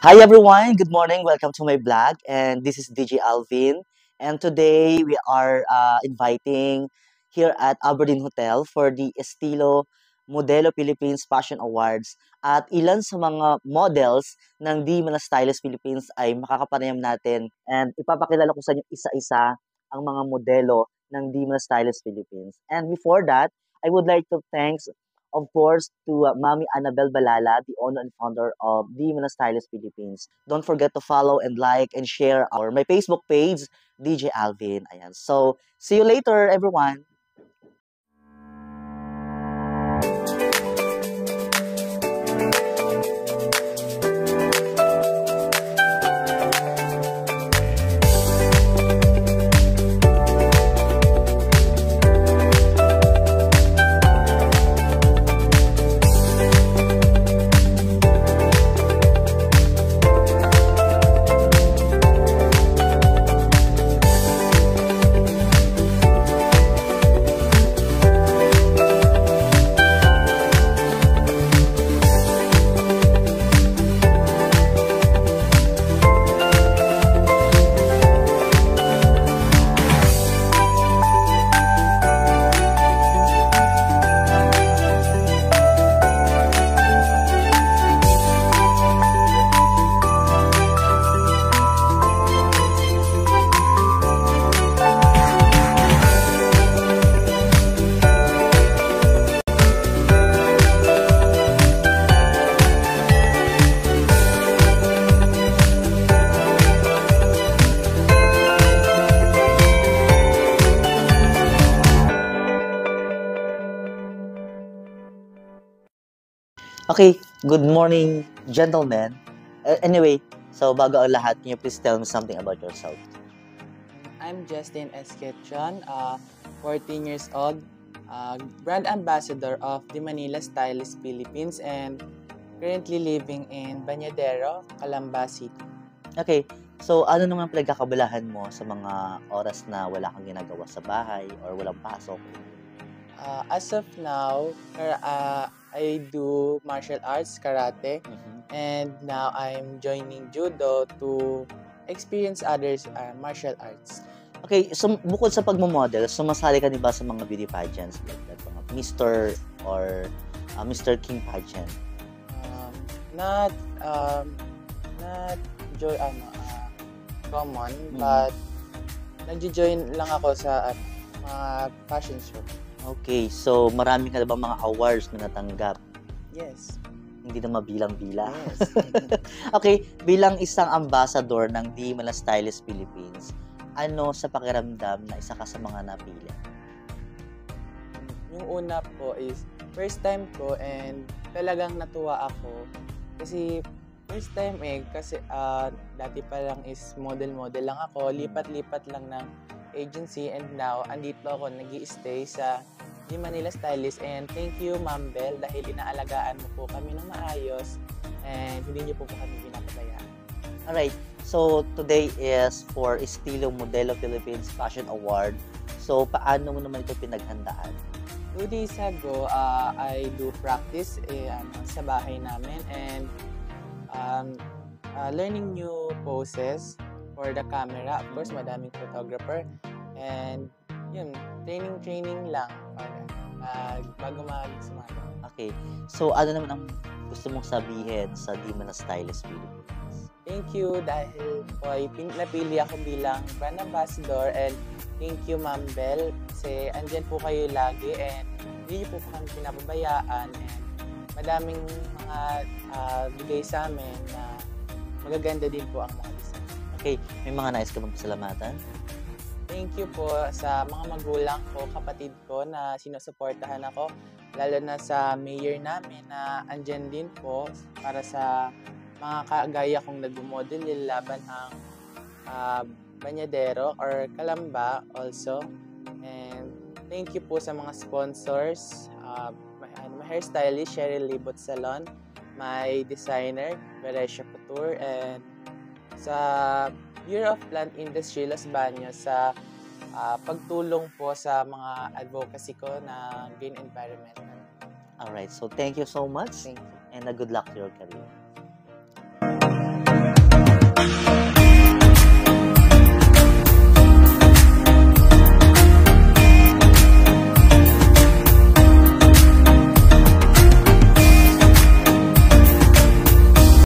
Hi everyone, good morning. Welcome to my blog, and this is DJ Alvin. And today we are inviting here at Aberdeen Hotel for the Estilo Modelo Philippines Fashion Awards. At ilan sa mga models ng Di Mana Stylist Philippines ay makakapanayam natin, and ipapakilala ko sa inyo isa-isa ang mga modelo ng Di Mana Stylist Philippines. And before that, I would like to thank, of course, to Mami Annabel Balala, the owner and founder of The Mana Stylist Philippines. Don't forget to follow and like and share my Facebook page, DJ Alvin. Ayan. So, see you later, everyone. Okay, good morning, gentlemen. Anyway, so bago ang lahat, can you please tell me something about yourself? I'm Justin Esquetron, 14 years old, brand ambassador of the Manila Stylist Philippines, and currently living in Bañadero, Calamba City. Okay, so ano naman pinagkakabalahan mo sa mga oras na wala kang ginagawa sa bahay or walang pasok? As of now, I do martial arts, karate, and now I'm joining judo to experience others martial arts. Okay, so bukod sa pagmamodel, sumasali ka din ba sa mga beauty pageants like that, mga Mr. or Mr. King pageant? Not common, but nag-join lang ako sa mga fashion show. Okay, so marami ka na ba mga awards na natanggap? Yes. Hindi na mabilang-bilang. Yes. Okay, bilang isang ambassador ng Di Mana Stylist Philippines, ano sa pakiramdam na isa ka sa mga napili? Yung una po is first time ko, and talagang natuwa ako kasi first time kasi dati pa lang is model-model lang ako, lipat-lipat lang ng agency, and now andito ako nag-i-stay sa Di Manila Stylist, and thank you Ma'am Bel dahil inaalagaan mo po kami ng maayos and hindi niyo po kami pinapabayaan. Alright, so today is for Estilo Modelo Philippines Fashion Award. So paano mo naman ito pinaghandaan? 2 days ago, I do practice sa bahay namin, and learning new poses for the camera. Of course, madaming photographer. And yun, training lang bago mag-sumama. Okay. So, ano naman ang gusto mong sabihin sa Di Mana Stylist Philippines? Thank you dahil po ay napili ako bilang brand ambassador, and thank you Ma'am Bel kasi andyan po kayo lagi, and hindi niyo po kami pinapabayaan, and madaming mga bigay sa amin na magaganda din po ang mga design. Okay, may mga nais ka bang pasalamatan? Thank you po sa mga magulang ko, kapatid ko na sinusuportahan ako, lalo na sa mayor namin na andyan din po para sa mga kagaya kong nag-model laban ang Bañadero or Calamba also. And thank you po sa mga sponsors, my hairstylist, Cheryl Libot Salon, my designer, Veresia Couture, and sa Bureau of Plant Industry, Los Baños, sa pagtulong po sa mga advocacy ko na green environment. Alright, so thank you so much, Thank you. and good luck to your career.